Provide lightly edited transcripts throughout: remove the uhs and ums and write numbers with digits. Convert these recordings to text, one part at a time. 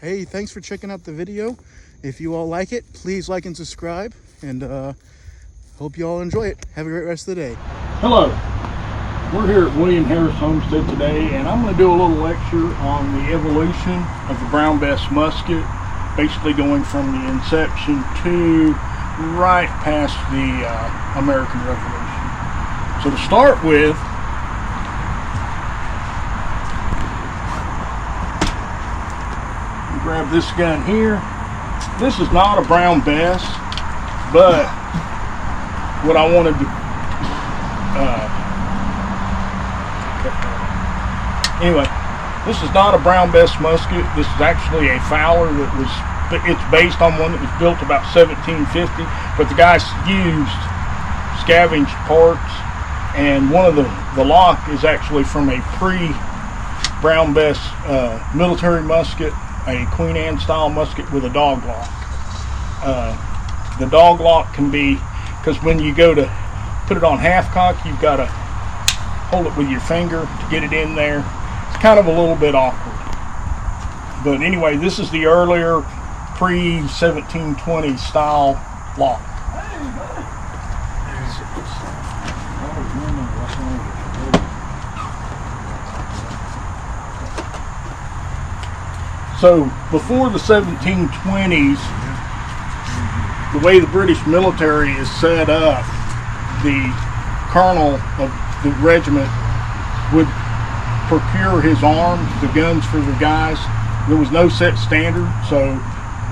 Hey, thanks for checking out the video. If you all like it, please like and subscribe, and hope you all enjoy it. Have a great rest of the day. Hello, we're here at William Harris Homestead today, and I'm going to do a little lecture on the evolution of the brown Bess musket, basically going from the inception to right past the American Revolution. So to start with, grab this gun here. This is not a brown Bess, but what I wanted to anyway, this is not a brown Bess musket. This is actually a Fowler it's based on one that was built about 1750, but the guys used scavenged parts, and one of the lock is actually from a pre-brown Bess military musket, a Queen Anne style musket with a dog lock. The dog lock can be, because when you go to put it on half cock, you've got to hold it with your finger to get it in there. It's kind of a little bit awkward. But anyway, this is the earlier pre-1720 style lock. So before the 1720s, the way the British military is set up, the colonel of the regiment would procure his arms, the guns for the guys. There was no set standard, so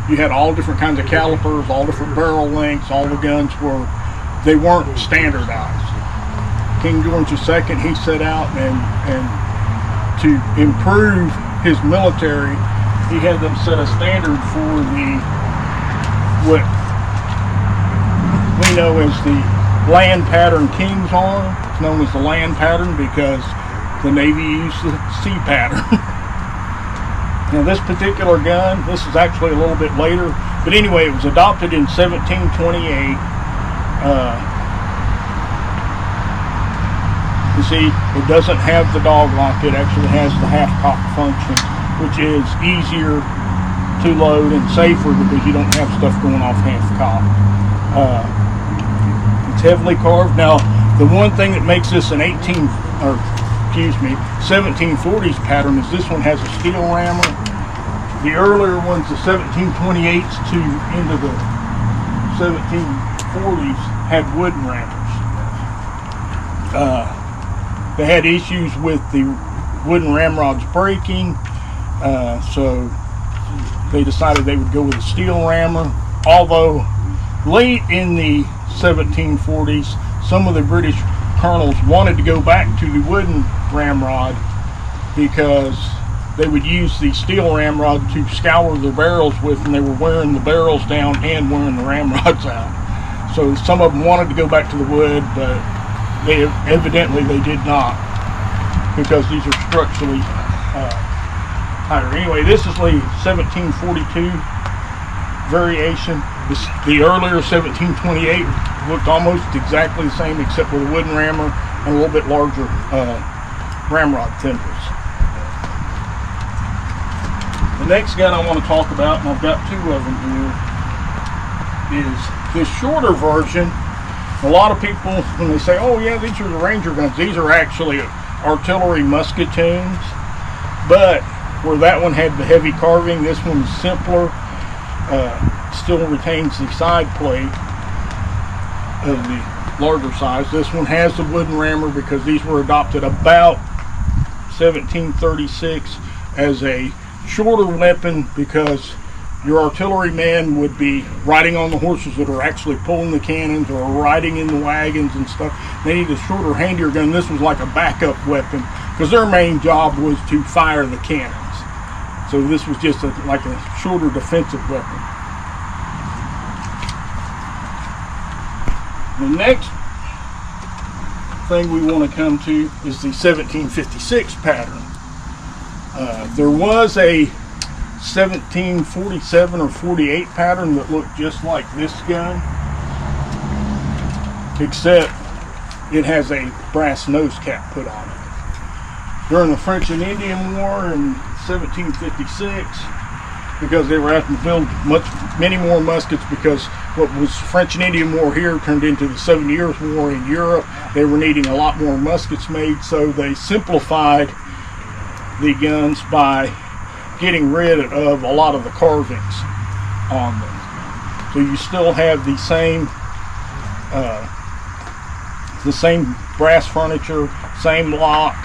you had all different kinds of calipers, all different barrel lengths. All the guns they weren't standardized. King George II, he set out and to improve his military, he had them set a standard for what we know as the land pattern King's arm. It's known as the land pattern because the Navy used the sea pattern. Now this particular gun, this is actually a little bit later, but anyway, it was adopted in 1728. You see, it doesn't have the dog lock. It actually has the half cock function, which is easier to load and safer because you don't have stuff going off half cock. It's heavily carved. Now, the one thing that makes this an 1740s pattern is this one has a steel rammer. The earlier ones, the 1728s to into the 1740s, had wooden rammers. They had issues with the wooden ramrods breaking, so they decided they would go with a steel rammer. Although late in the 1740s, some of the British colonels wanted to go back to the wooden ramrod because they would use the steel ramrod to scour their barrels with, and they were wearing the barrels down and wearing the ramrods out. So some of them wanted to go back to the wood, but they did not, because these are structurally higher. Anyway, this is the 1742 variation. The earlier 1728 looked almost exactly the same, except with a wooden rammer and a little bit larger ramrod thimbles. The next gun I want to talk about, and I've got two of them here, is this shorter version. A lot of people, when they say, oh yeah, these are the Ranger guns, these are actually artillery musketoons. But where that one had the heavy carving, this one's simpler. Still retains the side plate of the larger size. This one has the wooden rammer because these were adopted about 1736 as a shorter weapon, because your artilleryman would be riding on the horses that are actually pulling the cannons, or riding in the wagons and stuff. They need a shorter, handier gun. This was like a backup weapon because their main job was to fire the cannons. So this was just like a shorter defensive weapon. The next thing we want to come to is the 1756 pattern. There was a 1747 or 48 pattern that looked just like this gun, except it has a brass nose cap put on it. During the French and Indian War in 1756, because they were having to build many more muskets, because what was French and Indian War here turned into the 7 Years' War in Europe. They were needing a lot more muskets made, so they simplified the guns by getting rid of a lot of the carvings on them. So you still have the same brass furniture, same lock,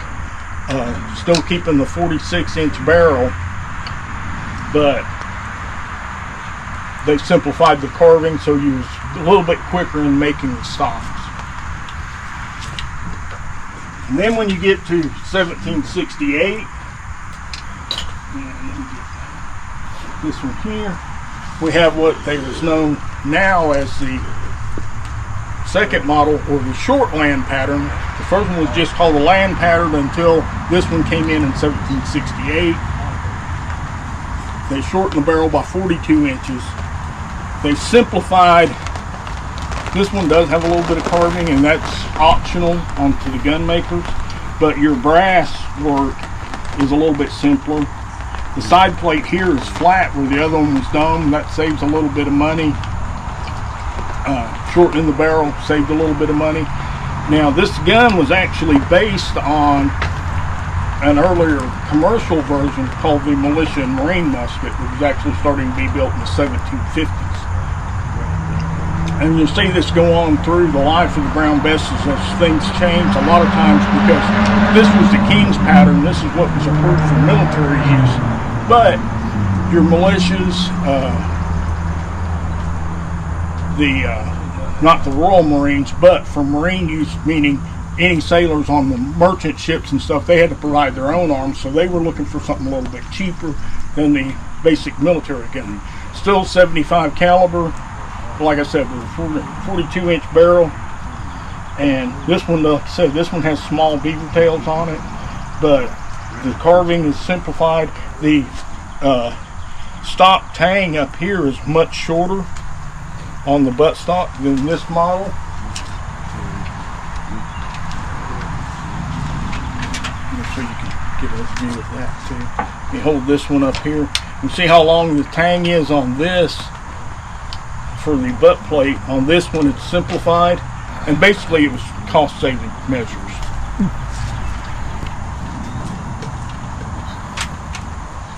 still keeping the 46-inch barrel, but they simplified the carving, so you was a little bit quicker in making the stocks. And then when you get to 1768, this one here, we have what they was known now as the second model, or the short land pattern. The first one was just called the land pattern until this one came in 1768. They shortened the barrel by 42 inches. They simplified. This one does have a little bit of carving, and that's optional onto the gun makers, but your brass work is a little bit simpler. The side plate here is flat where the other one was domed. That saves a little bit of money. Shortening the barrel saved a little bit of money. Now this gun was actually based on an earlier commercial version called the Militia and Marine musket, that was actually starting to be built in the 1750s. And you'll see this go on through the life of the Brown Besses as things change a lot of times, because this was the King's pattern. This is what was approved for military use. But your militias, not the Royal Marines, but for Marine use, meaning any sailors on the merchant ships and stuff, they had to provide their own arms, so they were looking for something a little bit cheaper than the basic military gun. Still 75 caliber, like I said, with a 42-inch barrel. And this one, like I said, this one has small beaver tails on it, but the carving is simplified. The stock tang up here is much shorter on the buttstock than this model. So you can get a view of that too. You hold this one up here. You see how long the tang is on this for the butt plate. On this one it's simplified, and basically it was cost saving measures.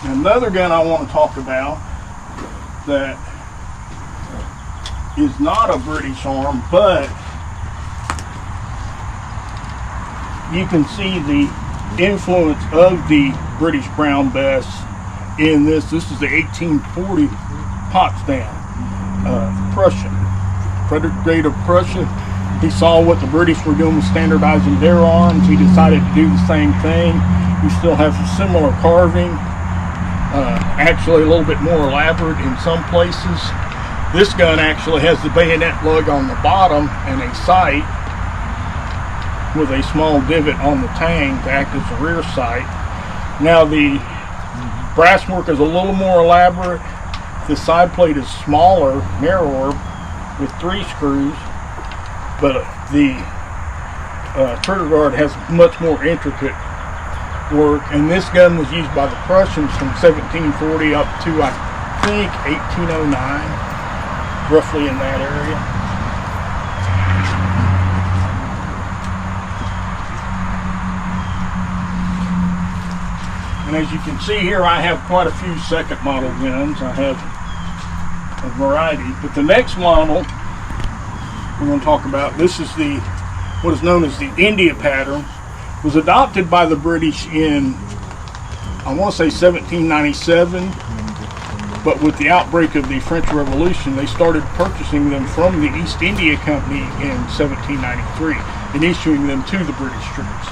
Another gun I want to talk about that is not a British arm, but you can see the influence of the British Brown Bess in this. This is the 1840 Potsdam, Prussian, Frederick Great of Prussia. He saw what the British were doing with standardizing their arms. He decided to do the same thing. You still have some similar carving, actually a little bit more elaborate in some places. This gun actually has the bayonet lug on the bottom and a sight with a small divot on the tang to act as a rear sight. Now the brass work is a little more elaborate. The side plate is smaller, narrower, with 3 screws, but the trigger guard has much more intricate work. And this gun was used by the Prussians from 1740 up to, I think, 1809. Roughly in that area. And as you can see here, I have quite a few second model guns. I have a variety. But the next model we're going to talk about, this is what is known as the India pattern. It was adopted by the British in, I want to say 1797. But with the outbreak of the French Revolution, they started purchasing them from the East India Company in 1793 and issuing them to the British troops.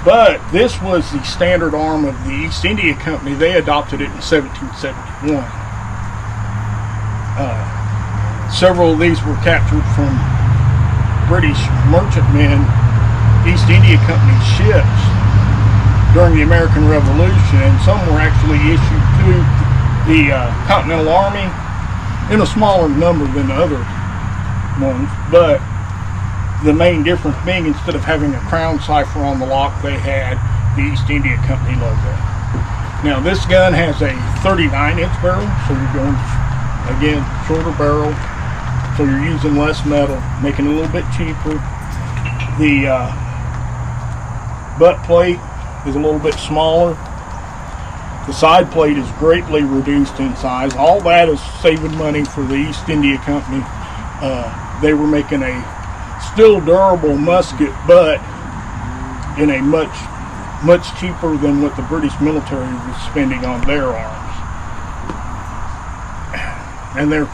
But this was the standard arm of the East India Company. They adopted it in 1771. Several of these were captured from British merchantmen, East India Company ships during the American Revolution, and some were actually issued to the Continental Army in a smaller number than the other ones, but the main difference being, instead of having a crown cipher on the lock, they had the East India Company logo. Now this gun has a 39-inch barrel, so you're going, again, shorter barrel, so you're using less metal, making it a little bit cheaper. The butt plate is a little bit smaller. The side plate is greatly reduced in size. All that is saving money for the East India Company. They were making a still durable musket, but in a much cheaper than what the British military was spending on their arms. And they're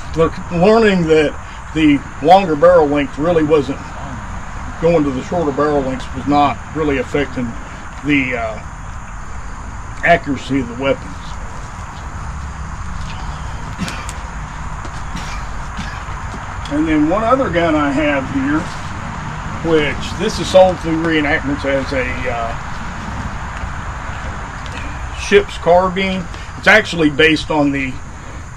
learning that the longer barrel length really wasn't going to the shorter barrel lengths, was not really affecting the accuracy of the weapons. And then one other gun I have here, which this is sold through reenactments as a ship's carbine. It's actually based on the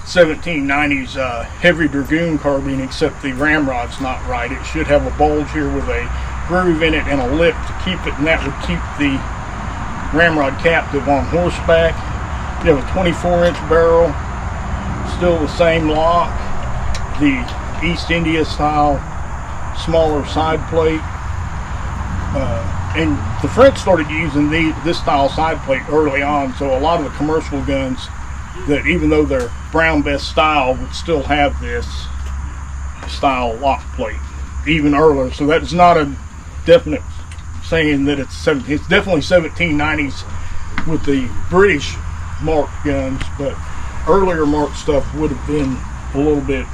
1790s heavy dragoon carbine, except the ramrod's not right. It should have a bulge here with a groove in it and a lip to keep it, and that would keep the ramrod captive on horseback. You have a 24-inch barrel, still the same lock, the East India style smaller side plate. And the French started using this style side plate early on, so a lot of the commercial guns that, even though they're Brown Bess style, would still have this style lock plate even earlier. So that's not a definite saying that it's definitely 1790s with the British marked guns, but earlier marked stuff would have been a little bit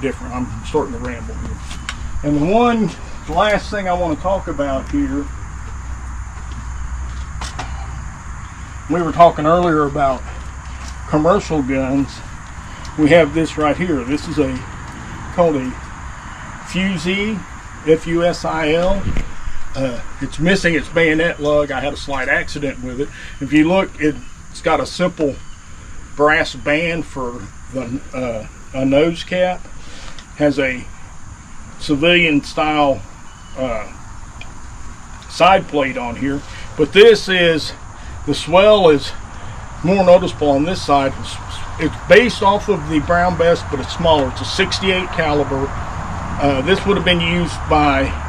different. I'm starting to ramble here. And the last thing I want to talk about here, we were talking earlier about commercial guns. We have this right here. This is called a Fusil, F-U-S-I-L. It's missing its bayonet lug. I had a slight accident with it. If you look, it's got a simple brass band for a nose cap. Has a civilian style side plate on here, but the swell is more noticeable on this side. It's based off of the Brown Bess, but it's smaller. It's a 68 caliber. This would have been used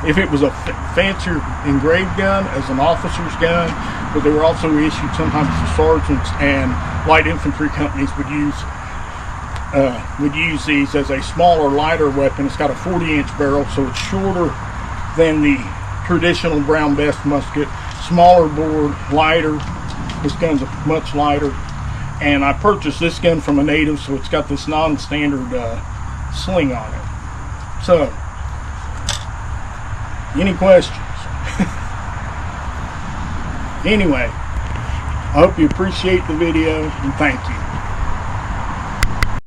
if it was a fancier engraved gun, as an officer's gun, but they were also issued sometimes to sergeants, and light infantry companies would use these as a smaller, lighter weapon. It's got a 40-inch barrel, so it's shorter than the traditional Brown Bess musket, smaller bore, lighter. This gun's much lighter, and I purchased this gun from a native, so it's got this non-standard sling on it. So, any questions? Anyway, I hope you appreciate the video, and thank you.